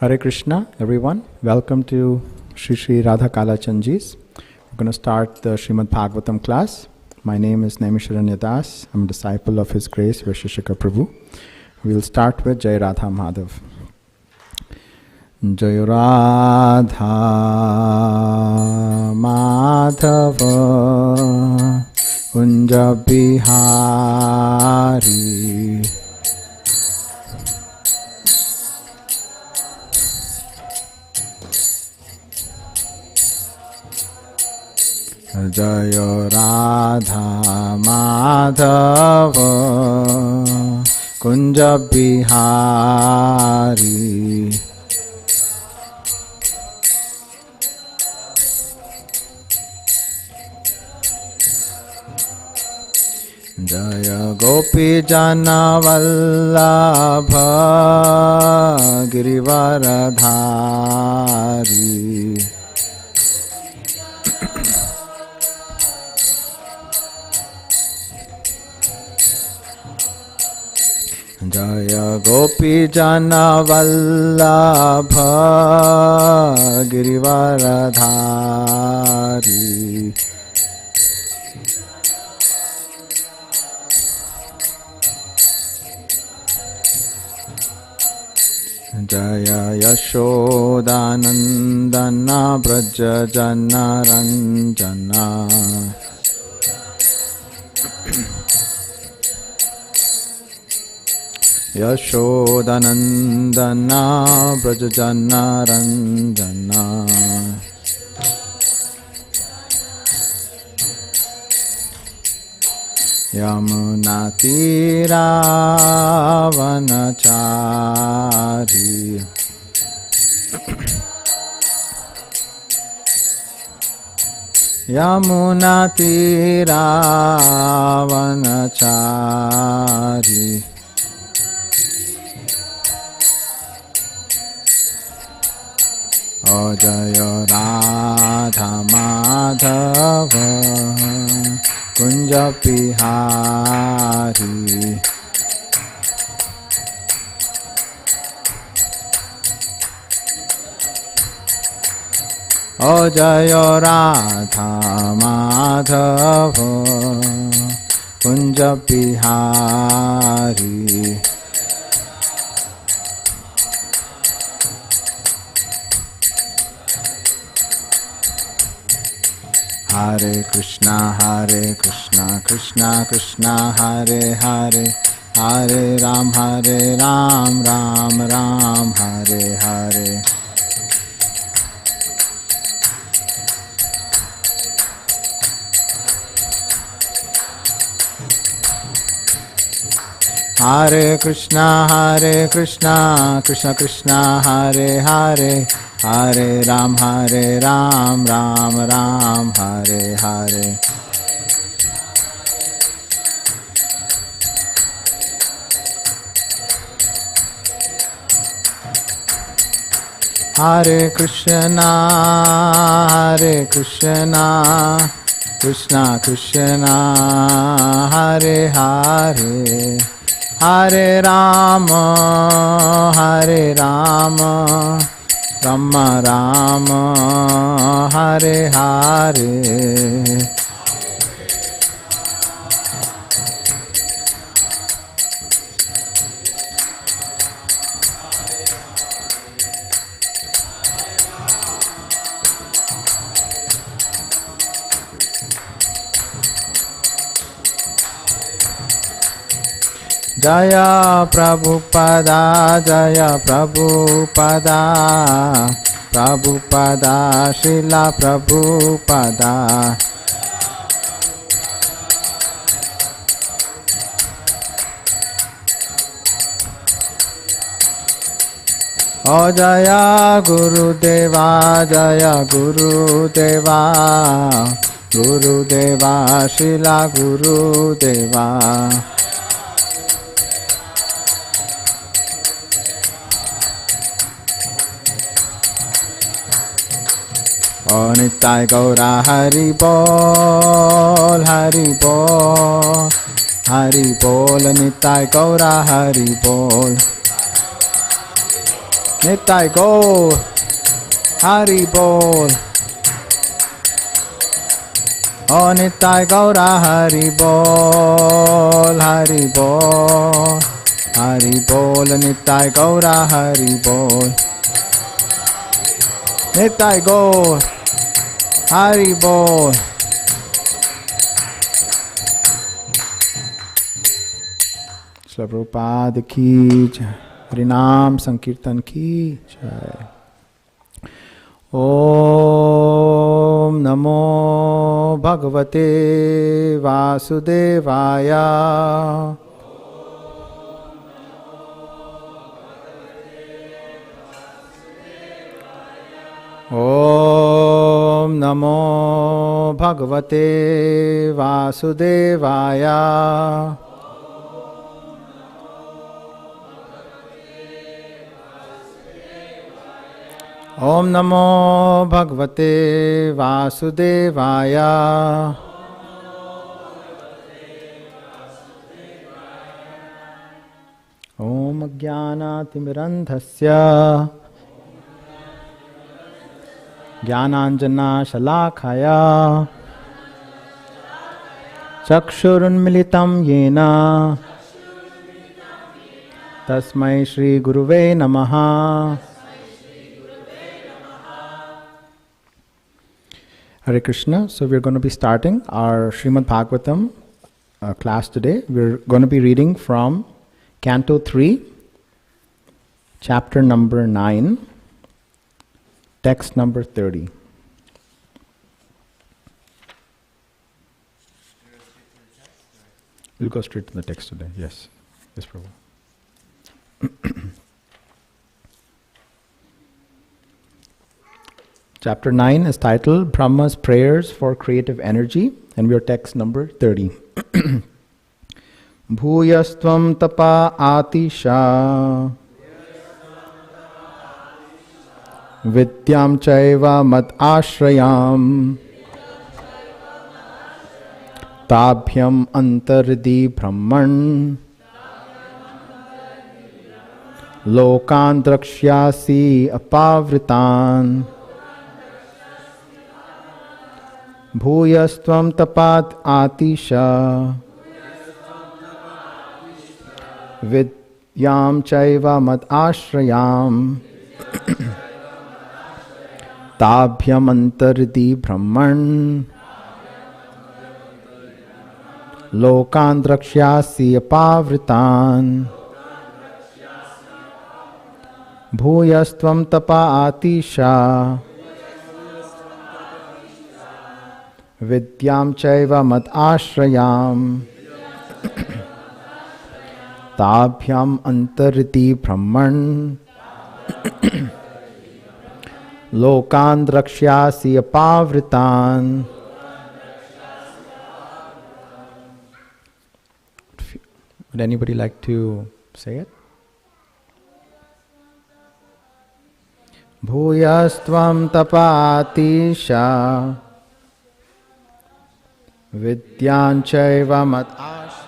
Hare Krishna, everyone. Welcome to Sri Sri Radha Kalachandji's. We're going to start the Srimad Bhagavatam class. My name is Naimisharanya Das. I'm a disciple of His Grace Vaisheshika Prabhu. We'll start with Jai Radha Madhav. Jai Radha Madhava Kunja Bihari Jaya Radha Madhava Kunja Bihari Jaya Gopi Jana Vallabha Girivaradhari Jaya Gopi Jana Vallabha Girivaradhari Jaya Yashodanandana Braja Jana Ranjana Yashodanandana Braja Jana Ranjana Yamuna Tira Vanachari Yamuna Tira Vanachari O Jaya Radha Madhava Kunja Bihari O Jaya Radha Madhava Kunja Bihari Hare Krishna, Krishna Krishna, Hare Hare, Hare Ram, Ram Ram, Hare Hare. Hare Krishna, Krishna Krishna, Hare Hare, Hare Ram, Ram Ram, Hare Hare. Hare Krishna, Krishna Krishna, Hare Hare, Hare Rama, Rama Rama, Hare Hare. Jaya Prabhupada, Jaya Prabhupada, Prabhupada, Srila Prabhupada. O Jaya Gurudeva, Jaya Gurudeva, Gurudeva, Srila Gurudeva. O Nitai Gaura Hari Bol, Hari Bol, Hari Bol, Nitai Gaura Hari Bol. Nitai Gaur, Hari Bol. Oh Nitai Gaura, Hari Bol, Hari Bol, Hari Bol, Nitai Gaura, Hari Bol. Nitai Gaur, Hari Bol. Srila Prabhupada ki jai. Harinam Sankirtan ki jai. Om Namo Bhagavate Vasudevaya. Om Namo Bhagavate Vasudevaya. Om Namo Bhagavate Vasudevaya. Om Jnanatimirandhasya Jnananjana Shalakaya Chakshurunmilitam Yena Tasmai Shri Guruve Namaha. Hare Krishna. So we're going to be starting our Srimad Bhagavatam class today. We're going to be reading from Canto 3, chapter number 9, text number 30. We'll go straight to the text today. Yes. Yes, Prabhu. Chapter 9 is titled Brahma's Prayers for Creative Energy, and we are text number 30. Bhuyastvam tapa atisha vidyam chaiva mad ashrayam tabhyam antardi brahman lokan drakshyasi apavritan. Bhuyastvam tapat atisha vidyam chaiva mad ashrayam tabhyam antardi brahman lokan drakshyasi apavritan. Bhuyastvam tapa atisha vidyam chaiva mad ashrayam tabhyam antarti brahman lokan drakshyasi apavritan. Would anybody like to say it? Bhuyastvam tapatisha vidyanchaiva mat ashrayam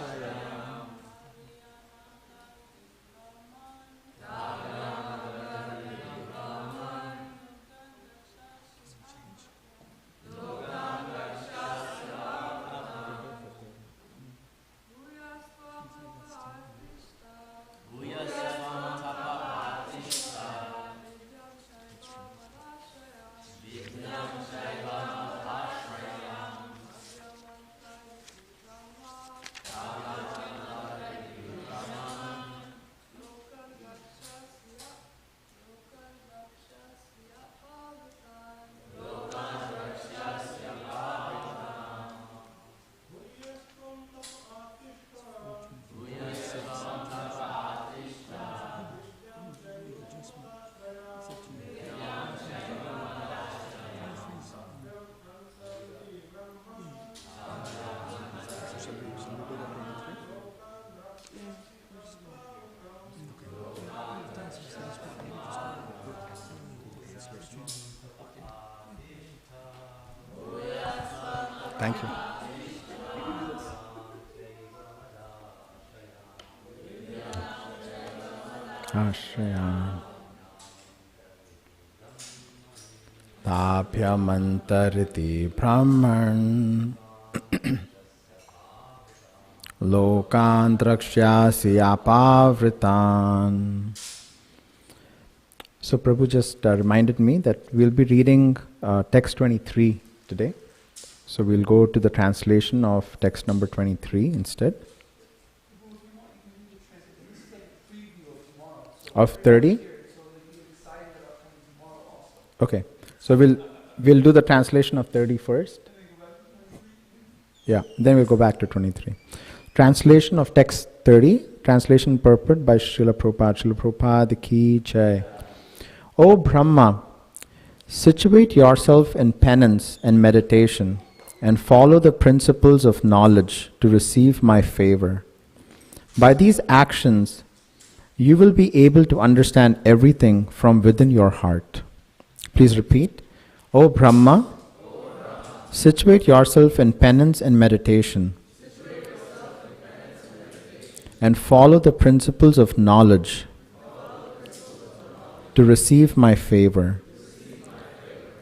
Thank you. Ashraya. Tapyamantariti Brahman Lokan Drakshyasi Apavritan. So Prabhu just reminded me that we'll be reading text 23 today. So we'll go to the translation of text number 23 instead. Of 30? Okay. So we'll do the translation of 30 first. Yeah, then we'll go back to 23. Translation of text 30, translation purport by Srila Prabhupada. Srila Prabhupada ki jai. O Brahma, situate yourself in penance and meditation and follow the principles of knowledge to receive my favor. By these actions, you will be able to understand everything from within your heart. Please repeat. O Brahma, situate yourself in penance and meditation and follow the principles of knowledge to receive my favor.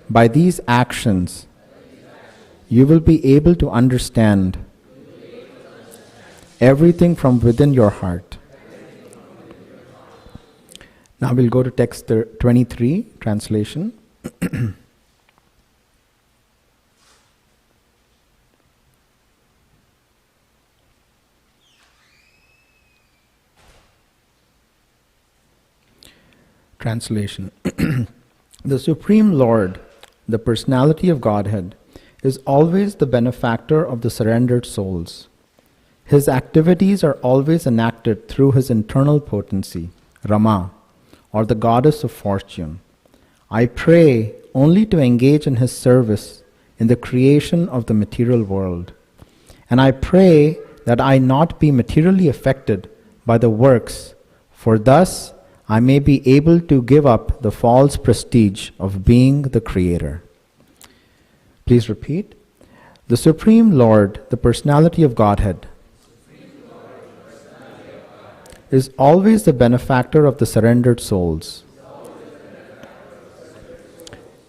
By these actions, you will be able to understand everything from within your heart. Now we'll go to text 23, translation. Translation. The Supreme Lord, the Personality of Godhead, is always the benefactor of the surrendered souls. His activities are always enacted through his internal potency, Rama, or the goddess of fortune. I pray only to engage in his service in the creation of the material world. And I pray that I not be materially affected by the works, for thus I may be able to give up the false prestige of being the creator. Please repeat. The Supreme Lord, the Personality of Godhead, is always the benefactor of the surrendered souls.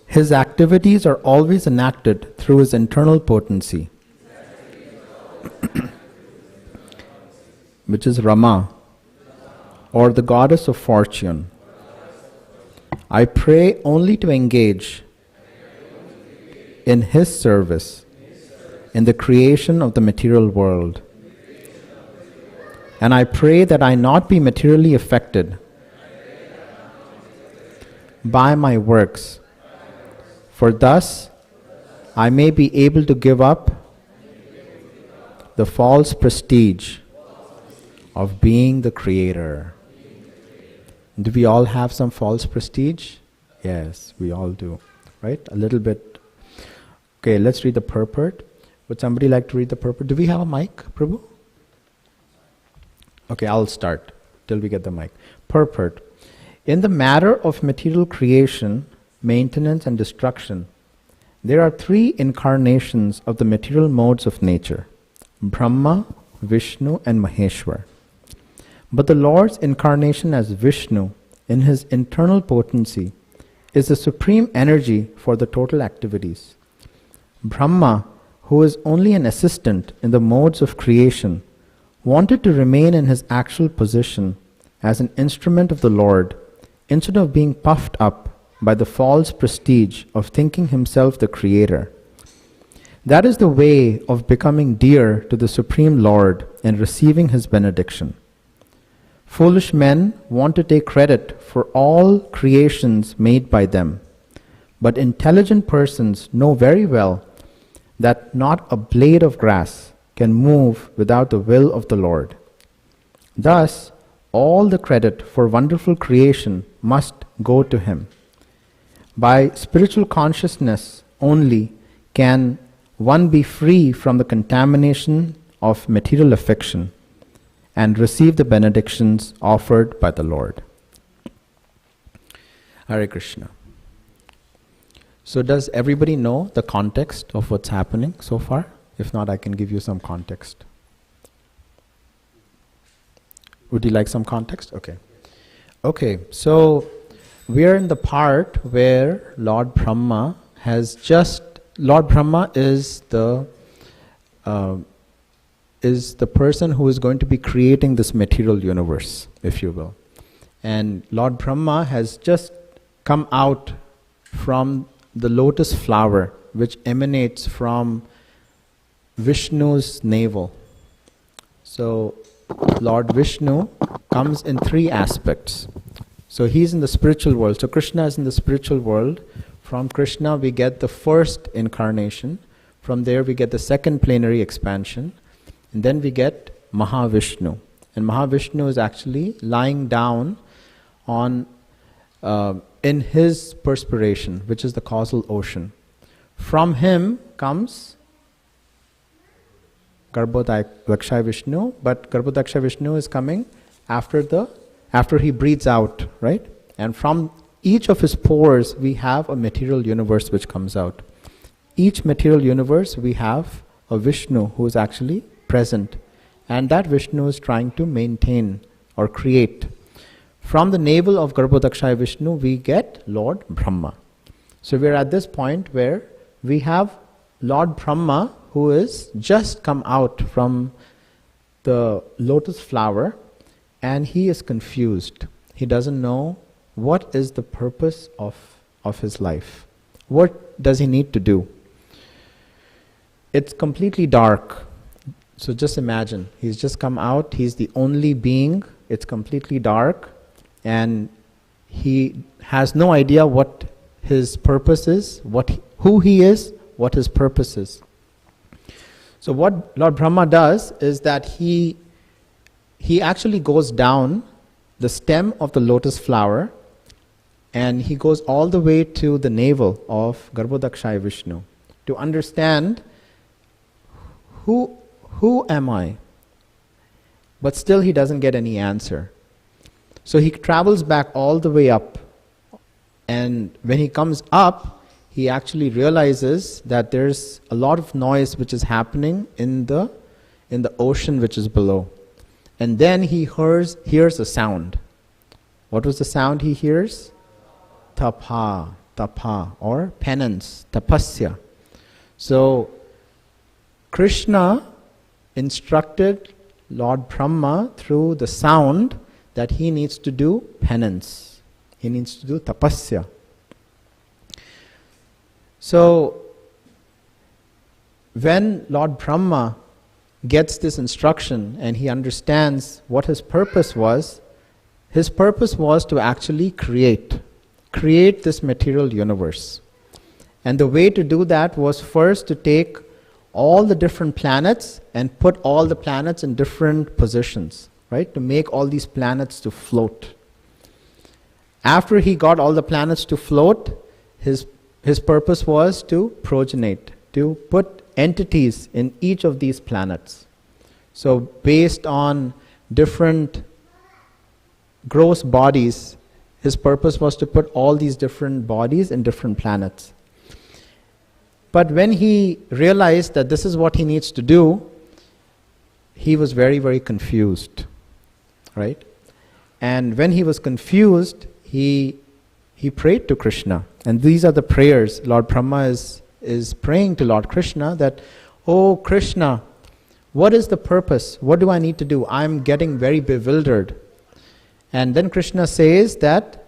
His activities are always enacted through his internal potency, which is Rama, or the goddess of fortune. I pray only to engage in his service in the creation of the material world. And I pray that I not be materially affected by my works, for thus I may be able to give up the false prestige of being the creator. Do we all have some false prestige? Yes, we all do, right? A little bit. Okay, let's read the purport. Would somebody like to read the purport? Do we have a mic, Prabhu? Okay, I'll start till we get the mic. Purport. In the matter of material creation, maintenance and destruction, there are three incarnations of the material modes of nature: Brahma, Vishnu and Maheshwar. But the Lord's incarnation as Vishnu in his internal potency is the supreme energy for the total activities. Brahma, who is only an assistant in the modes of creation, wanted to remain in his actual position as an instrument of the Lord instead of being puffed up by the false prestige of thinking himself the creator. That is the way of becoming dear to the Supreme Lord and receiving his benediction. Foolish men want to take credit for all creations made by them, but intelligent persons know very well that not a blade of grass can move without the will of the Lord. Thus, all the credit for wonderful creation must go to him. By spiritual consciousness only can one be free from the contamination of material affection and receive the benedictions offered by the Lord. Hare Krishna. So does everybody know the context of what's happening so far? If not, I can give you some context. Would you like some context? Okay. Okay, so we are in the part where Lord Brahma Lord Brahma is the person who is going to be creating this material universe, if you will. And Lord Brahma has just come out from the lotus flower, which emanates from Vishnu's navel. So Lord Vishnu comes in three aspects. So he's in the spiritual world. So Krishna is in the spiritual world. From Krishna we get the first incarnation. From there we get the second plenary expansion. And then we get Mahavishnu. And Mahavishnu is actually lying down on in his perspiration, which is the causal ocean. From him comes Garbhodaksha Vishnu, but Garbhodaksha Vishnu is coming after he breathes out, right? And from each of his pores we have a material universe which comes out. Each material universe we have a Vishnu who is actually present, and that Vishnu is trying to maintain or create. From the navel of Garbhodaksha Vishnu we get Lord Brahma. So we are at this point where we have Lord Brahma who is just come out from the lotus flower, and he is confused. He doesn't know what is the purpose of his life. What does he need to do? It's completely dark. So just imagine, he's just come out, he's the only being, it's completely dark, and he has no idea what his purpose is, who he is, what his purpose is. So what Lord Brahma does is that he actually goes down the stem of the lotus flower, and he goes all the way to the navel of Garbhodaksha Vishnu to understand who am I? But still he doesn't get any answer. So he travels back all the way up, and when he comes up, he actually realizes that there's a lot of noise which is happening in the ocean which is below. And then he hears a sound. What was the sound he hears? Tapa, or penance, tapasya. So Krishna instructed Lord Brahma through the sound that he needs to do penance. He needs to do tapasya. So when Lord Brahma gets this instruction and he understands what his purpose was to actually create this material universe. And the way to do that was first to take all the different planets and put all the planets in different positions, right? To make all these planets to float. After he got all the planets to float, his purpose was to progenate, to put entities in each of these planets. So based on different gross bodies, his purpose was to put all these different bodies in different planets. But when he realized that this is what he needs to do, he was very, very confused, right? And when he was confused, he prayed to Krishna. And these are the prayers. Lord Brahma is praying to Lord Krishna that, "Oh Krishna, what is the purpose? What do I need to do? I'm getting very bewildered." And then Krishna says that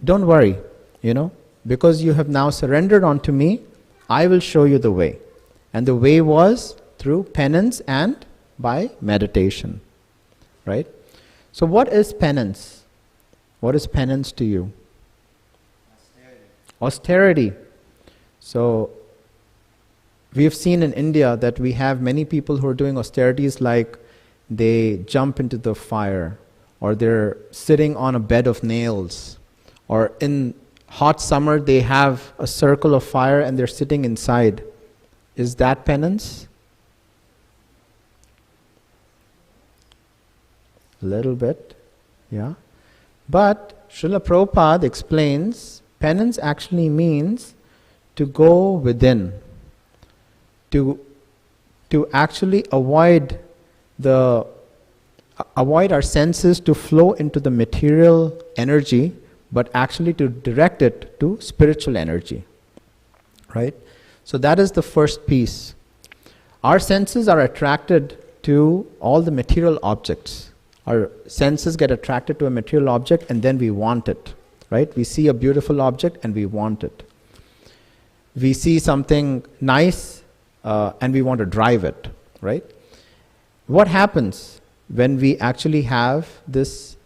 don't worry, because you have now surrendered unto me, I will show you the way. And the way was through penance and by meditation, right? So what is penance? What is penance to you? Austerity. So we have seen in India that we have many people who are doing austerities, like they jump into the fire, or they're sitting on a bed of nails, or in hot summer they have a circle of fire and they're sitting inside. Is that penance? A little bit, yeah. But Srila Prabhupada explains penance actually means to go within, to actually avoid our senses to flow into the material energy but actually to direct it to spiritual energy, right? So that is the first piece. Our senses are attracted to all the material objects. Our senses get attracted to a material object and then we want it, right? We see a beautiful object and we want it. We see something nice and we want to drive it, right? What happens when we actually have this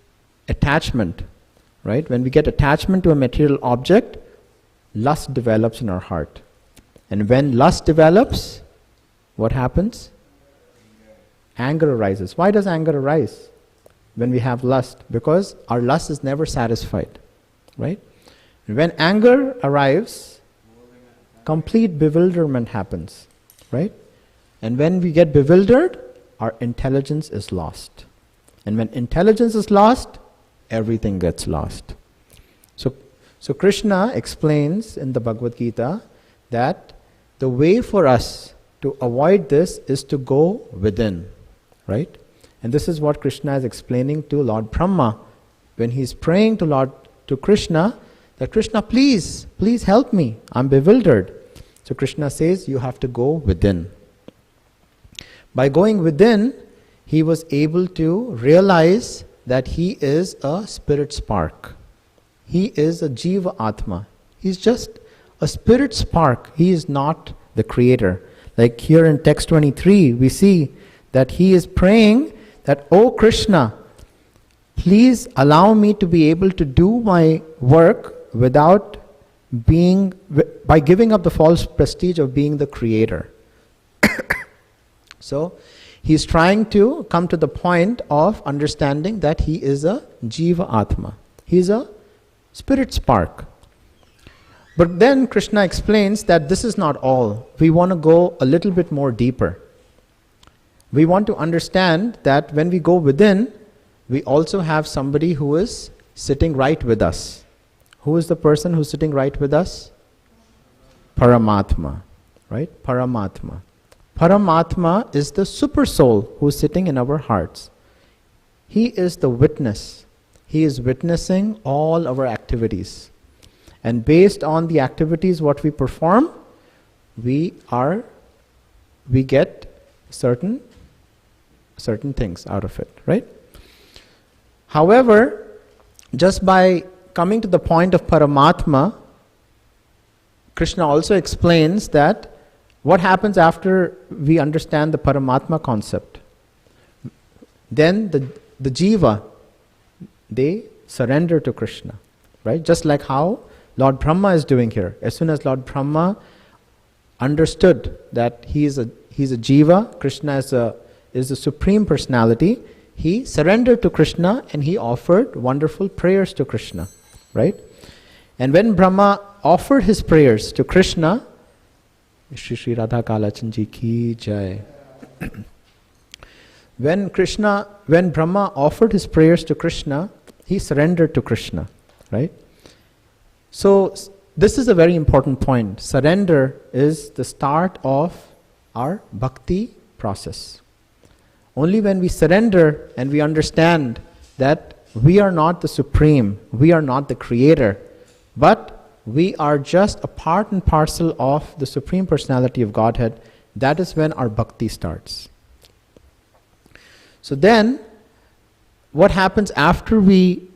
attachment, right? When we get attachment to a material object, lust develops in our heart. And when lust develops, what happens? Anger arises. Why does anger arise when we have lust? Because our lust is never satisfied, right? And when anger arrives, complete bewilderment happens, right? And when we get bewildered, our intelligence is lost. And when intelligence is lost, everything gets lost. So Krishna explains in the Bhagavad Gita that the way for us to avoid this is to go within, right? And this is what Krishna is explaining to Lord Brahma when he's praying to Krishna, that Krishna, please help me, I'm bewildered. So Krishna says you have to go within. By going within, he was able to realize that he is a spirit spark. He is a Jiva Atma. He's just a spirit spark. He is not the creator. Like here in text 23, we see that he is praying that, oh Krishna, please allow me to be able to do my work without by giving up the false prestige of being the creator. So he's trying to come to the point of understanding that he is a Jiva Atma. He's a spirit spark. But then Krishna explains that this is not all. We want to go a little bit more deeper. We want to understand that when we go within, we also have somebody who is sitting right with us. Who is the person who's sitting right with us? Paramatma, right? Paramatma. Paramatma is the super soul who's sitting in our hearts. He is the witness. He is witnessing all our activities. And based on the activities what we perform, we get certain things out of it, right? However, just by coming to the point of Paramatma, Krishna also explains that what happens after we understand the Paramatma concept. Then the Jiva, they surrender to Krishna, right? Just like how Lord Brahma is doing here. As soon as Lord Brahma understood that he is a Jiva, Krishna is the Supreme Personality, he surrendered to Krishna and he offered wonderful prayers to Krishna, right? And when Brahma offered his prayers to Krishna, Shri Radha Kalachanji ki jai. When Brahma offered his prayers to Krishna, he surrendered to Krishna, right? So this is a very important point. Surrender is the start of our bhakti process. Only when we surrender and we understand that we are not the supreme, we are not the creator, but we are just a part and parcel of the Supreme Personality of Godhead, that is when our bhakti starts. So then, what happens after we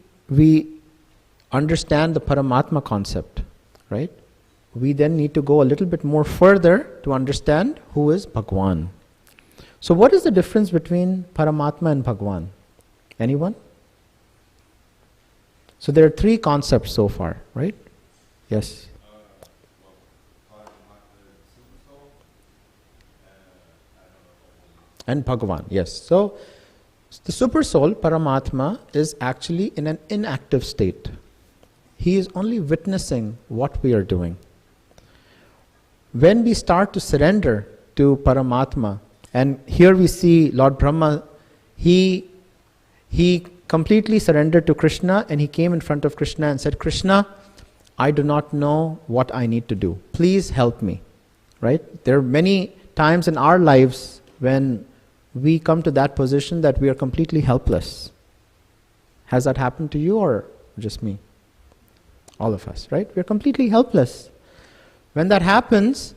understand the Paramatma concept, right? We then need to go a little bit more further to understand who is Bhagwan. So what is the difference between Paramatma and Bhagwan? Anyone? So there are three concepts so far, right? Yes. And Bhagavan, yes. So the super soul, Paramatma, is actually in an inactive state. He is only witnessing what we are doing. When we start to surrender to Paramatma, and here we see Lord Brahma, he completely surrendered to Krishna and he came in front of Krishna and said, Krishna, I do not know what I need to do. Please help me, right? There are many times in our lives when we come to that position that we are completely helpless. Has that happened to you or just me? all of us, right? We're completely helpless. When that happens,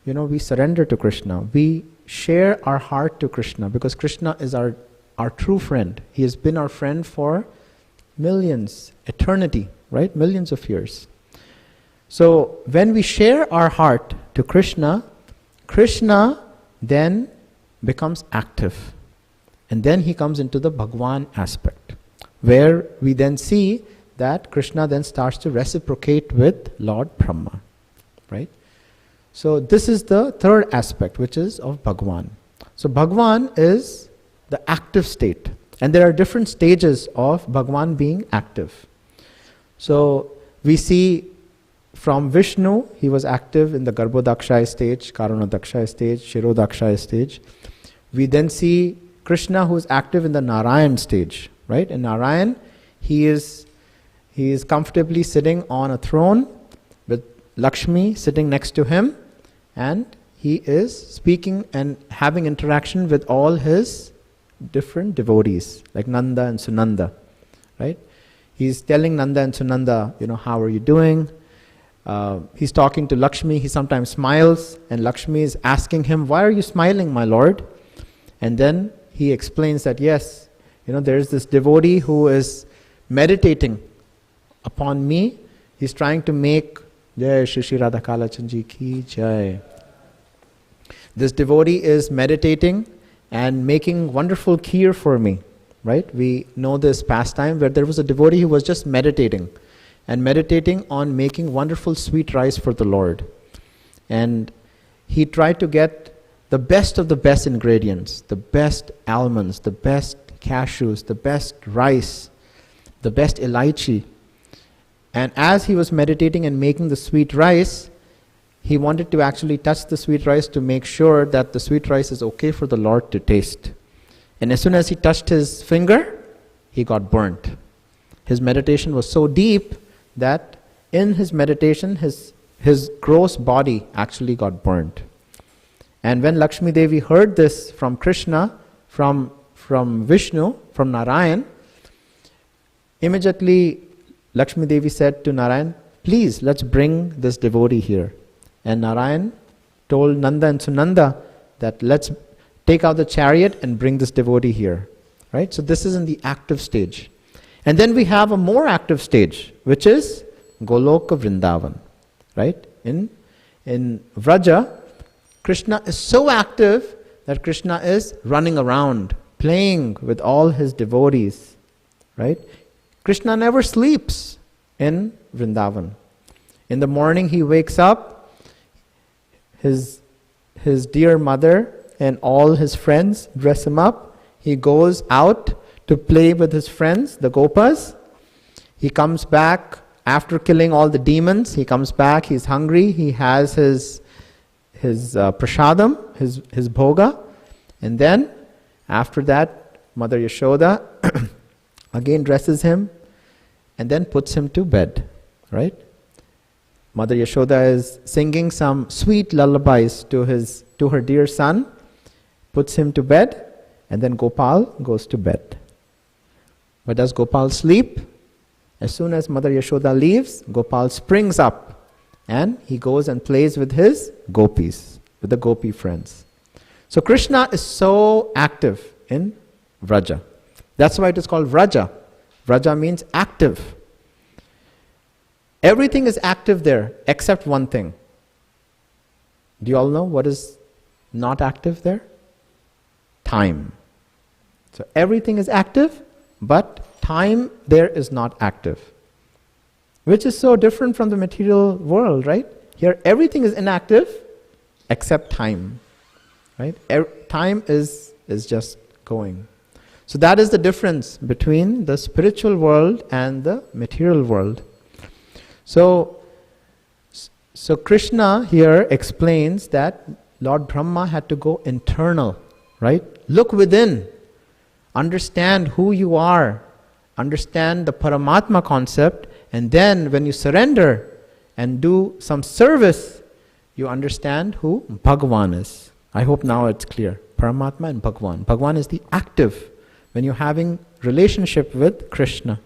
we surrender to Krishna. We share our heart to Krishna, because Krishna is our true friend. He has been our friend for millions, eternity, right? Millions of years. So when we share our heart to Krishna, Krishna then becomes active. And then he comes into the Bhagwan aspect, where we then see that Krishna then starts to reciprocate with Lord Brahma, right? So this is the third aspect, which is of Bhagwan. So Bhagwan is the active state. And there are different stages of Bhagwan being active. So we see from Vishnu, he was active in the Garbhodakshaya stage, Karanodakshaya stage, Shirodakshaya stage. We then see Krishna, who is active in the Narayan stage, right? In Narayan, he is comfortably sitting on a throne with Lakshmi sitting next to him, and he is speaking and having interaction with all his different devotees, like Nanda and Sunanda, right? He's telling Nanda and Sunanda, how are you doing? He's talking to Lakshmi. He sometimes smiles, and Lakshmi is asking him, why are you smiling, my lord? And then he explains that, yes, there is this devotee who is meditating upon me. He's trying to make Jai Shri Radha Kalachandji ki Jai. This devotee is meditating and making wonderful kheer for me, right? We know this pastime where there was a devotee who was just meditating on making wonderful sweet rice for the Lord. And he tried to get the best of the best ingredients, the best almonds, the best cashews, the best rice, the best elaichi. And as he was meditating and making the sweet rice, he wanted to actually touch the sweet rice to make sure that the sweet rice is okay for the Lord to taste. And as soon as he touched his finger, he got burnt. His meditation was so deep that in his meditation, his gross body actually got burnt. And when Lakshmi Devi heard this from Krishna, from Vishnu, from Narayan, immediately Lakshmi Devi said to Narayan, please, let's bring this devotee here. And Narayan told Nanda and Sunanda that let's take out the chariot and bring this devotee here. Right? So this is in the active stage. And then we have a more active stage, which is Goloka Vrindavan. Right? In Vraja, Krishna is so active that Krishna is running around, playing with all his devotees. Right? Krishna never sleeps in Vrindavan. In the morning he wakes up, his dear mother and all his friends dress him up. He goes out to play with his friends, the Gopas. He comes back after killing all the demons. He comes back, he's hungry, he has his prasadam, his bhoga. And then after that, Mother Yashoda again dresses him and then puts him to bed, right? Mother Yashoda is singing some sweet lullabies to her dear son, puts him to bed, and then Gopal goes to bed. But does Gopal sleep? As soon as Mother Yashoda leaves, Gopal springs up and he goes and plays with his gopis, with the gopi friends. So Krishna is so active in Vraja. That's why it is called Vraja. Vraja means active. Everything is active there except one thing. Do you all know what is not active there? Time. So everything is active, but time there is not active. Which is so different from the material world, right? Here everything is inactive except time. Right? Time is just going. So that is the difference between the spiritual world and the material world. So Krishna here explains that Lord Brahma had to go internal, right? Look within, understand who you are, understand the Paramatma concept, and then when you surrender and do some service, you understand who Bhagavan is. I hope now it's clear. Paramatma and Bhagavan. Bhagavan is the active when you're having relationship with Krishna,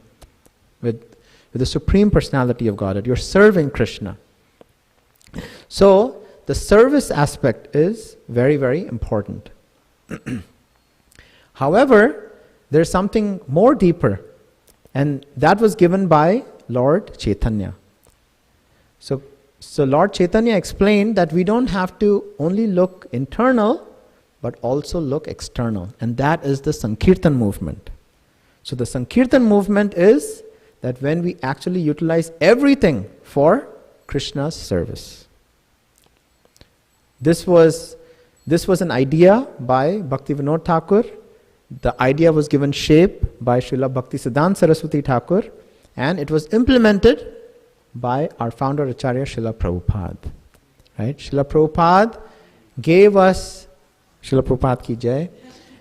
with with the Supreme Personality of Godhead. You're serving Krishna. So, the service aspect is very, very important. However, there's something more deeper, and that was given by Lord Chaitanya. So Lord Chaitanya explained that we don't have to only look internal, but also look external, and that is the Sankirtan movement. So the Sankirtan movement is that when we actually utilize everything for Krishna's service. This was an idea by Bhaktivinoda Thakur. The idea was given shape by Srila Bhaktisiddhanta Saraswati Thakur, and it was implemented by our founder Acharya Srila Prabhupada. Right? Srila Prabhupada gave us, Srila Prabhupada ki jai,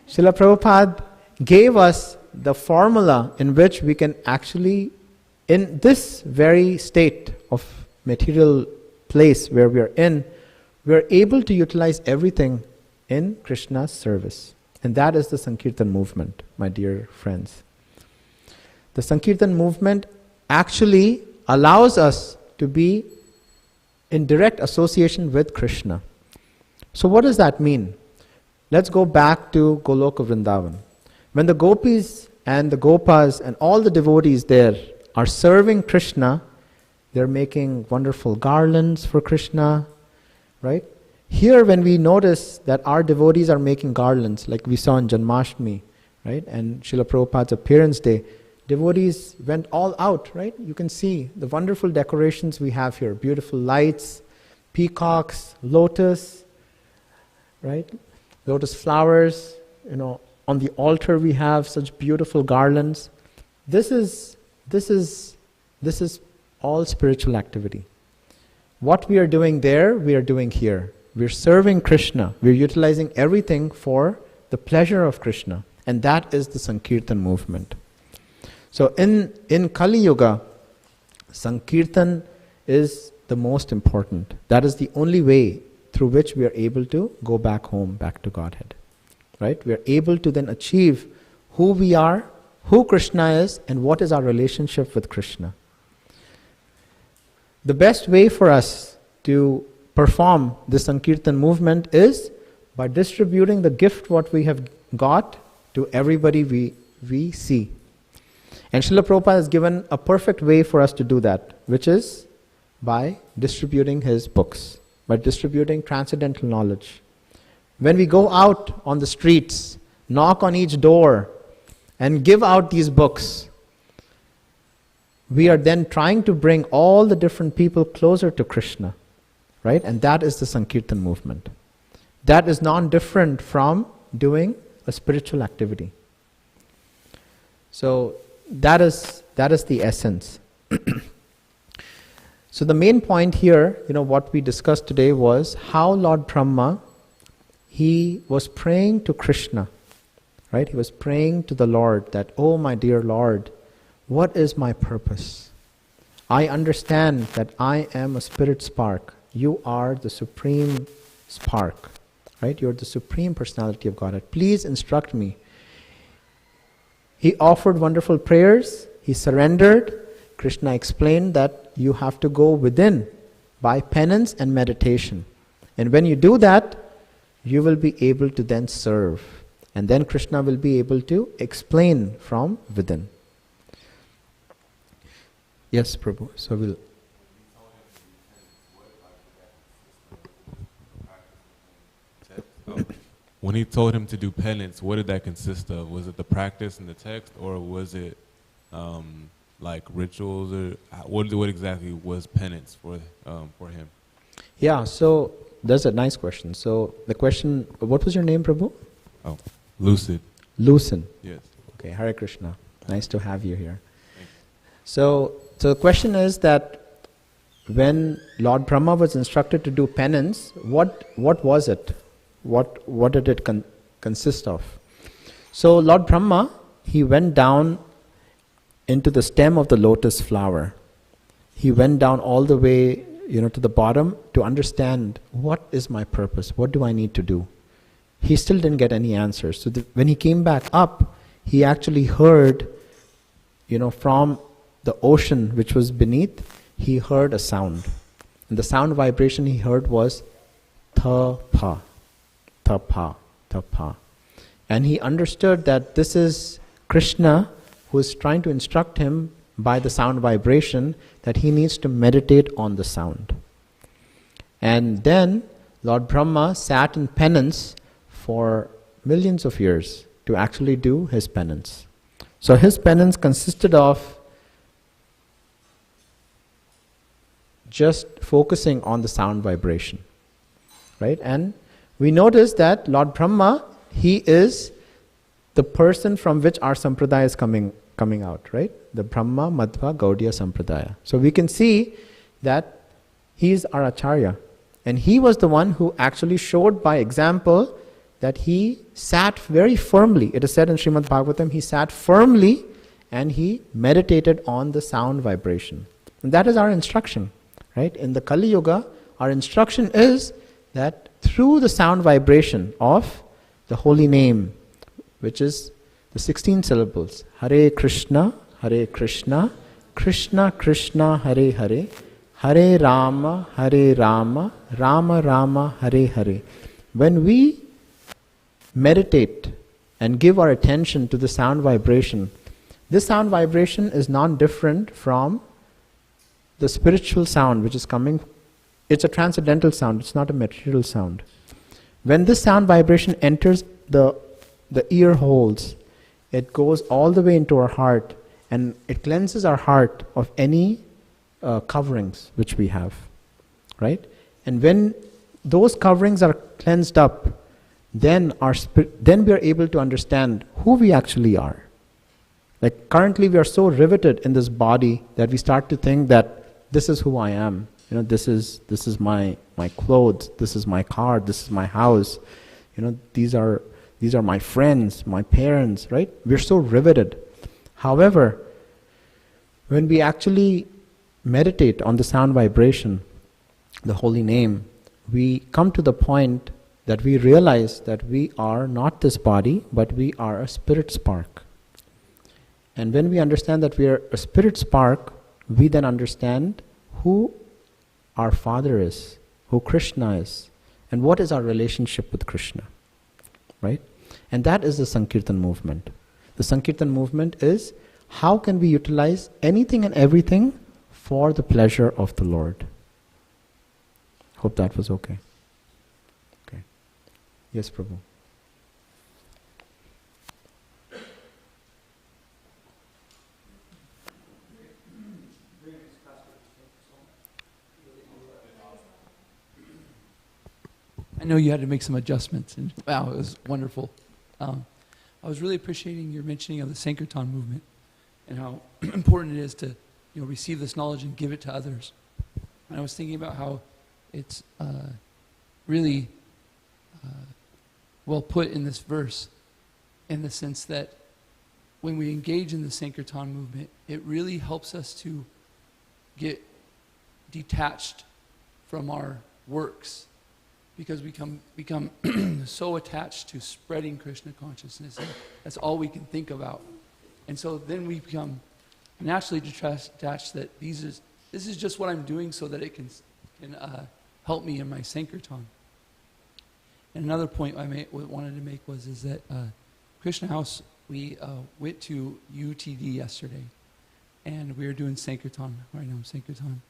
Srila Prabhupada gave us the formula in which we can actually, in this very state of material place where we are in, we are able to utilize everything in Krishna's service. And that is the Sankirtan movement, my dear friends. The Sankirtan movement actually allows us to be in direct association with Krishna. So what does that mean? Let's go back to Goloka Vrindavan. When the gopis and the gopas and all the devotees there are serving Krishna, they're making wonderful garlands for Krishna, right? Here when we notice that our devotees are making garlands, like we saw in Janmashtami, right? And Srila Prabhupada's appearance day, devotees went all out, right? You can see the wonderful decorations we have here, beautiful lights, peacocks, lotus, right? Lotus flowers, on the altar we have such beautiful garlands. This is all spiritual activity. What we are doing there, we are doing here. We're serving Krishna. We're utilizing everything for the pleasure of Krishna. And that is the Sankirtan movement. So in Kali Yuga, Sankirtan is the most important. That is the only way through which we are able to go back home, back to Godhead. Right? We are able to then achieve who we are, who Krishna is, and what is our relationship with Krishna. The best way for us to perform the Sankirtan movement is by distributing the gift what we have got to everybody we see. And Srila Prabhupada has given a perfect way for us to do that, which is by distributing his books, by distributing transcendental knowledge. When we go out on the streets, knock on each door, and give out these books, we are then trying to bring all the different people closer to Krishna. Right? And that is the Sankirtan movement. That is non-different from doing a spiritual activity. So that is the essence. So the main point here, what we discussed today was how Lord Brahma, he was praying to Krishna. Right? He was praying to the Lord that, oh my dear Lord, what is my purpose? I understand that I am a spirit spark. You are the supreme spark, right? You're the supreme personality of Godhead. Please instruct me. He offered wonderful prayers. He surrendered. Krishna explained that you have to go within by penance and meditation. And when you do that, you will be able to then serve. And then Krishna will be able to explain from within. Yes, Prabhu. So we'll... When he told him to do penance, what did that consist of? Was it the practice in the text, or was it like rituals, or what exactly was penance for him? Yeah, so that's a nice question. So the question, what was your name, Prabhu? Oh, Lucid. Lucid. Yes. Okay, Hare Krishna. Nice to have you here. So the question is that when Lord Brahma was instructed to do penance, what was it? What did it consist of? So Lord Brahma, he went down into the stem of the lotus flower. He went down all the way, to the bottom to understand what is my purpose, what do I need to do. He still didn't get any answers. So when he came back up, he actually heard, from the ocean which was beneath, he heard a sound. And the sound vibration he heard was tha-pa, tha-pa, tha-pa. And he understood that this is Krishna who is trying to instruct him by the sound vibration that he needs to meditate on the sound. And then Lord Brahma sat in penance for millions of years to actually do his penance. So his penance consisted of just focusing on the sound vibration, right? And we notice that Lord Brahma, he is the person from which our sampradaya is coming out, right? The Brahma Madhva Gaudiya Sampradaya. So we can see that he is our Acharya. And he was the one who actually showed by example that he sat very firmly. It is said in Srimad Bhagavatam, he sat firmly and he meditated on the sound vibration. And that is our instruction, right? In the Kali Yuga, our instruction is that through the sound vibration of the holy name, which is the 16 syllables, Hare Krishna, Krishna Krishna, Hare Hare, Hare Rama, Rama Rama, Hare Hare. When we meditate and give our attention to the sound vibration, this sound vibration is not different from the spiritual sound which is coming. It's a transcendental sound, it's not a material sound. When this sound vibration enters the ear holes, it goes all the way into our heart and it cleanses our heart of any coverings which we have, right? And when those coverings are cleansed up, then we are able to understand who we actually are. Like currently we are so riveted in this body that we start to think that this is who I am. You know, this is my clothes, this is my car, this is my house. You know, these are my friends, my parents, right? We're so riveted. However, when we actually meditate on the sound vibration, the holy name, we come to the point that we realize that we are not this body, but we are a spirit spark. And when we understand that we are a spirit spark, we then understand who our Father is, who Krishna is, and what is our relationship with Krishna, right? And that is the Sankirtan movement. The Sankirtan movement is how can we utilize anything and everything for the pleasure of the Lord. Hope that was okay. Okay. Yes, Prabhu. I know you had to make some adjustments, and wow, it was wonderful. I was really appreciating your mentioning of the Sankirtan movement and how important it is to, receive this knowledge and give it to others. And I was thinking about how it's really well put in this verse, in the sense that when we engage in the Sankirtan movement, it really helps us to get detached from our works, because we become so attached to spreading Krishna consciousness. That's all we can think about. And so then we become naturally attached that this is just what I'm doing so that it can help me in my Sankirtan. And another point I wanted to make is that Krishna House, we went to UTD yesterday, and we are doing Sankirtan right now, Sankirtan.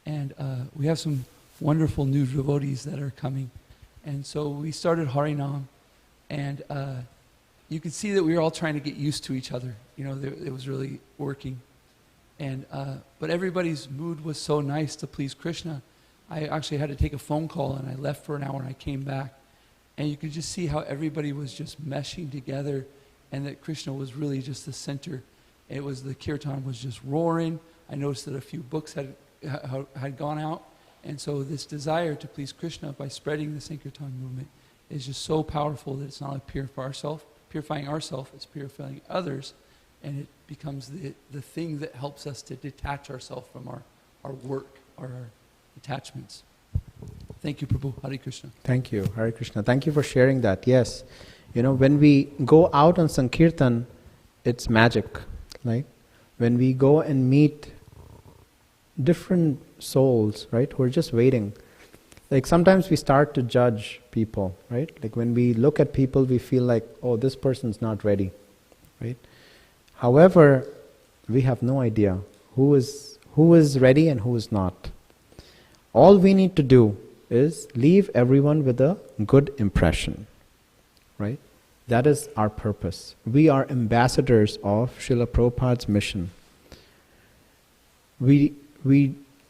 And we have some wonderful new devotees that are coming. And so we started Harinam, and you could see that we were all trying to get used to each other. It was really working. And but everybody's mood was so nice to please Krishna. I actually had to take a phone call, and I left for an hour, and I came back. And you could just see how everybody was just meshing together, and that Krishna was really just the center. The kirtan was just roaring. I noticed that a few books had gone out. And so this desire to please Krishna by spreading the Sankirtan movement is just so powerful that it's not only purifying ourselves, it's purifying others, and it becomes the thing that helps us to detach ourselves from our work, our attachments. Thank you, Prabhu. Hare Krishna. Thank you, Hare Krishna. Thank you for sharing that. Yes, when we go out on Sankirtan, it's magic, right? when we go and meet different souls, right, who are just waiting. Like sometimes we start to judge people, right? Like when we look at people, we feel like, oh, this person's not ready, right? However, we have no idea who is ready and who is not. All we need to do is leave everyone with a good impression, right? That is our purpose. We are ambassadors of Srila Prabhupada's mission. We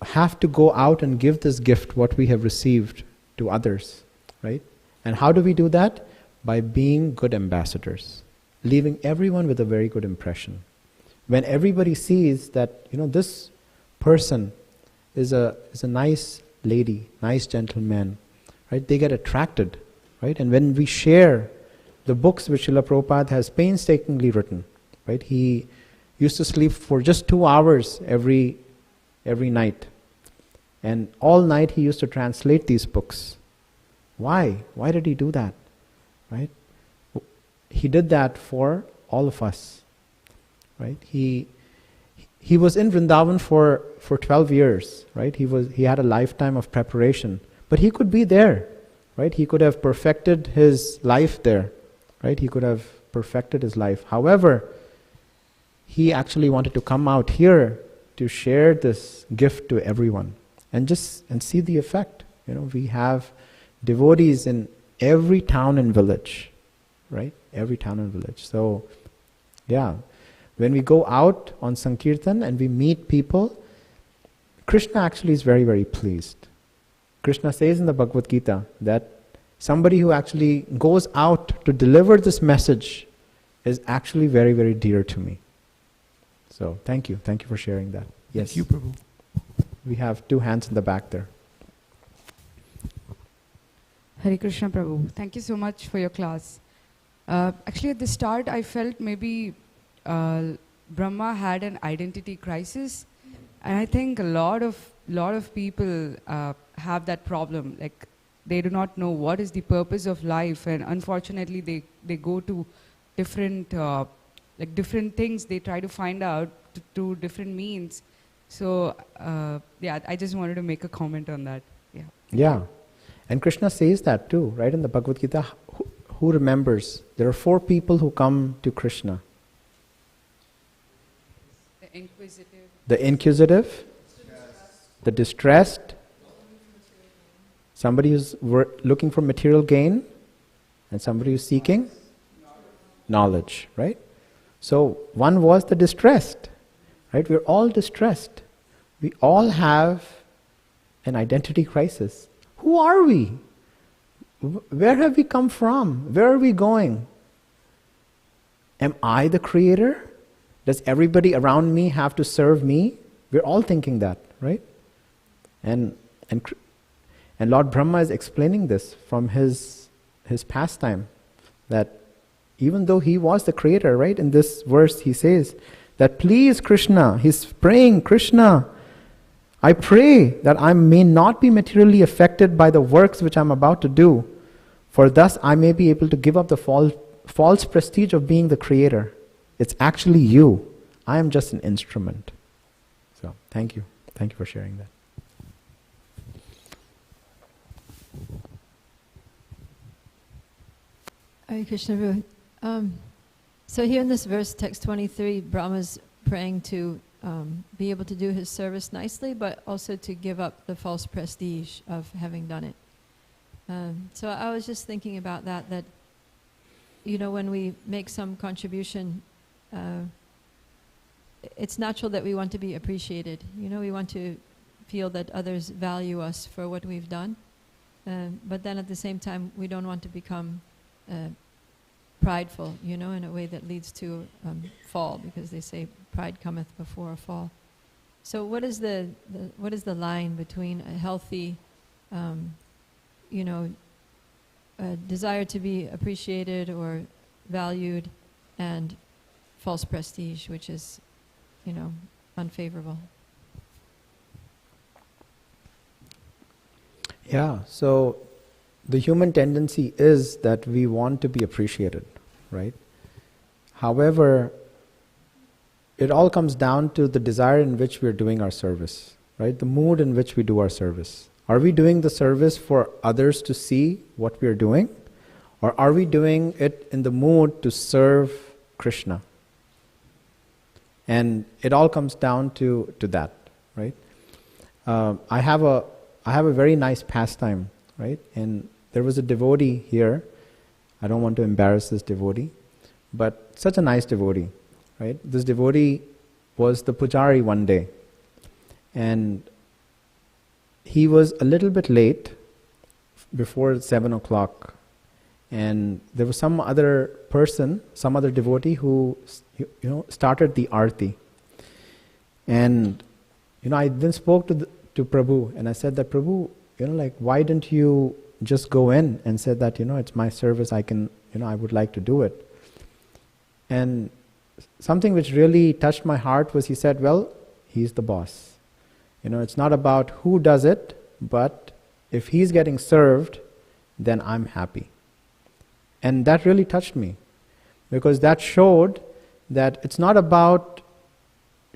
have to go out and give this gift, what we have received, to others, right? And how do we do that? By being good ambassadors, leaving everyone with a very good impression. When everybody sees that, this person is a nice lady, nice gentleman, right? They get attracted, right? And when we share the books which Srila Prabhupada has painstakingly written, right? He used to sleep for just 2 hours every night. And all night he used to translate these books. Why? Why did he do that? Right? He did that for all of us. Right? He was in Vrindavan for 12 years. Right? He had a lifetime of preparation. But he could be there. Right? He could have perfected his life there. Right? He could have perfected his life. However, he actually wanted to come out here to share this gift to everyone and see the effect. We have devotees in every town and village, right? Every town and village. So, yeah, when we go out on Sankirtan and we meet people, Krishna actually is very, very pleased. Krishna says in the Bhagavad Gita that somebody who actually goes out to deliver this message is actually very, very dear to me. So, thank you. Thank you for sharing that. Yes. Thank you, Prabhu. We have 2 hands in the back there. Hare Krishna Prabhu. Thank you so much for your class. Actually, at the start, I felt maybe Brahma had an identity crisis, and I think a lot of people have that problem. Like they do not know what is the purpose of life, and unfortunately, they go to different different things. They try to find out to different means. So I just wanted to make a comment on that. Yeah. And Krishna says that too, right? In the Bhagavad Gita, who remembers? There are 4 people who come to Krishna. The inquisitive, the distressed, somebody who's looking for material gain, and somebody who's seeking knowledge, right? So one was the distressed, right? We're all distressed. We all have an identity crisis. Who are we? Where have we come from? Where are we going? Am I the creator? Does everybody around me have to serve me? We're all thinking that, right? And Lord Brahma is explaining this from his pastime, that even though he was the creator, right? In this verse he says that please Krishna, he's praying, Krishna, I pray that I may not be materially affected by the works which I'm about to do, for thus I may be able to give up the false prestige of being the creator. It's actually you. I am just an instrument. So, thank you. Thank you for sharing that. Hare Krishna. So here in this verse, text 23, Brahma's praying to be able to do his service nicely, but also to give up the false prestige of having done it. So I was just thinking about that, when we make some contribution, it's natural that we want to be appreciated. We want to feel that others value us for what we've done. But then at the same time, we don't want to become prideful, in a way that leads to fall, because they say pride cometh before a fall. So what is the line between a healthy, desire to be appreciated or valued, and false prestige, which is, unfavorable? Yeah, so the human tendency is that we want to be appreciated, right? However, it all comes down to the desire in which we are doing our service, right? The mood in which we do our service. Are we doing the service for others to see what we are doing? Or are we doing it in the mood to serve Krishna? And it all comes down to that, right? I have a very nice pastime, right? And there was a devotee here. I don't want to embarrass this devotee, but such a nice devotee, right? This devotee was the pujari one day, and he was a little bit late, before 7 o'clock, and there was some other person, some other devotee who started the arti. And I then spoke to Prabhu, and I said that, Prabhu, why didn't you just go in and said that, it's my service, I would like to do it. And something which really touched my heart was, he said, well, he's the boss. It's not about who does it, but if he's getting served, then I'm happy. And that really touched me, because that showed that it's not about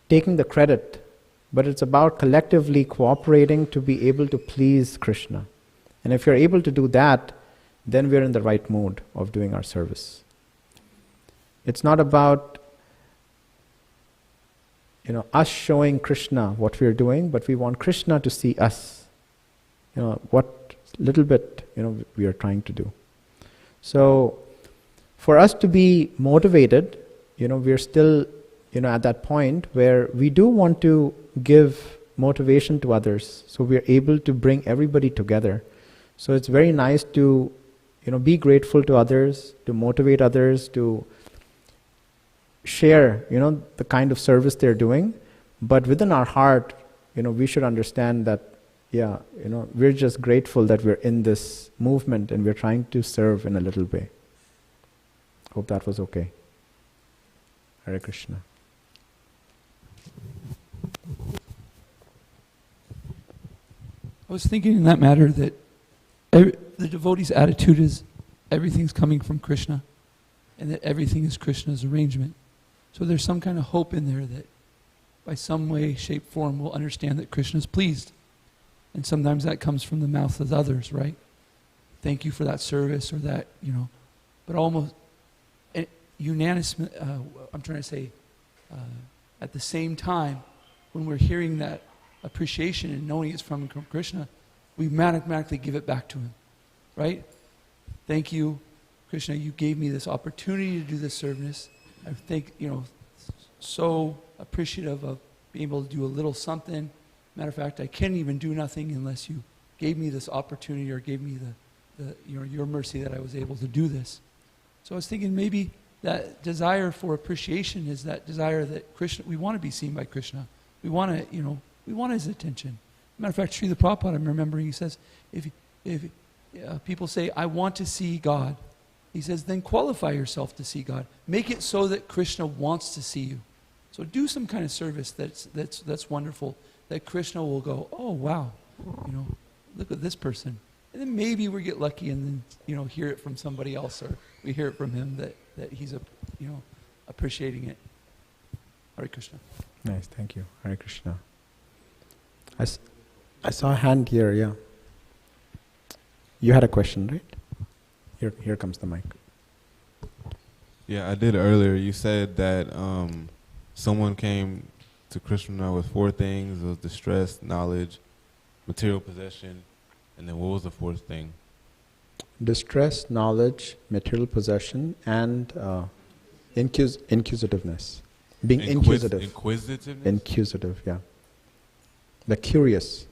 taking the credit, but it's about collectively cooperating to be able to please Krishna. And if you're able to do that, then we're in the right mood of doing our service. It's not about us showing Krishna what we're doing, but we want Krishna to see us, what little bit we are trying to do. So for us to be motivated, we're still at that point where we do want to give motivation to others, so we're able to bring everybody together. So it's very nice to be grateful to others, to motivate others, to share the kind of service they're doing. But within our heart, we should understand that we're just grateful that we're in this movement and we're trying to serve in a little way. Hope that was okay. Hare Krishna. I was thinking in that matter that the devotee's attitude is everything's coming from Krishna, and that everything is Krishna's arrangement. So there's some kind of hope in there that by some way, shape, form, we'll understand that Krishna's pleased. And sometimes that comes from the mouth of others, right? Thank you for that service, or that, but almost unanimous, I'm trying to say, at the same time, when we're hearing that appreciation and knowing it's from Krishna, we automatically give it back to him, right? Thank you, Krishna, you gave me this opportunity to do this service. I think, so appreciative of being able to do a little something. Matter of fact, I can't even do nothing unless you gave me this opportunity or gave me your mercy that I was able to do this. So I was thinking maybe that desire for appreciation is that desire that Krishna, we want to be seen by Krishna. We want to, we want his attention. Matter of fact, Srila Prabhupada, I'm remembering, he says, if people say, I want to see God, he says, then qualify yourself to see God. Make it so that Krishna wants to see you. So do some kind of service that's wonderful, that Krishna will go, oh, wow, look at this person. And then maybe we get lucky and then, hear it from somebody else, or we hear it from him that he's, appreciating it. Hare Krishna. Nice, thank you. Hare Krishna. I saw a hand here, yeah. You had a question, right? Here comes the mic. Yeah, I did earlier. You said that someone came to Krishna with 4 things. It was distress, knowledge, material possession, and then what was the 4th thing? Distress, knowledge, material possession, and inquisitiveness. Being inquisitive. Inquisitiveness? Inquisitive, yeah. The curious.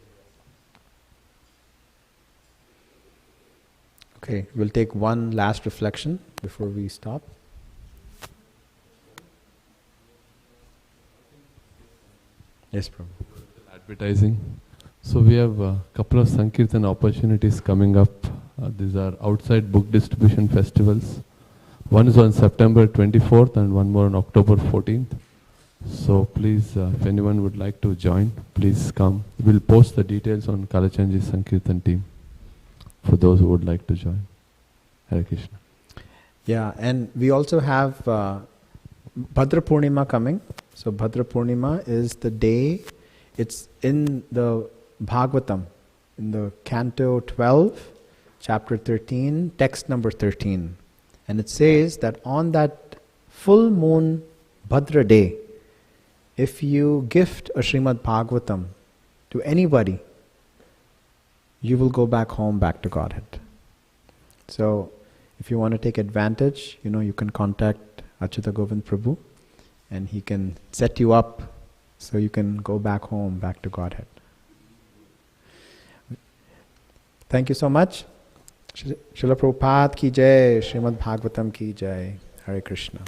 Okay, we'll take one last reflection before we stop. Yes, Prabhu. Advertising. So we have a couple of Sankirtan opportunities coming up. These are outside book distribution festivals. One is on September 24th and one more on October 14th. So please, if anyone would like to join, please come. We'll post the details on Kalachandji Sankirtan team for those who would like to join. Hare Krishna. Yeah, and we also have Bhadra Purnima coming. So Bhadra Purnima is the day, it's in the Bhagavatam, in the Canto 12, Chapter 13, text number 13. And it says that on that full moon Bhadra day, if you gift a Srimad Bhagavatam to anybody, you will go back home, back to Godhead. So, if you want to take advantage, you can contact Achyuta Govind Prabhu and he can set you up so you can go back home, back to Godhead. Thank you so much. Srila Prabhupada ki jai, Srimad Bhagavatam ki jai. Hare Krishna.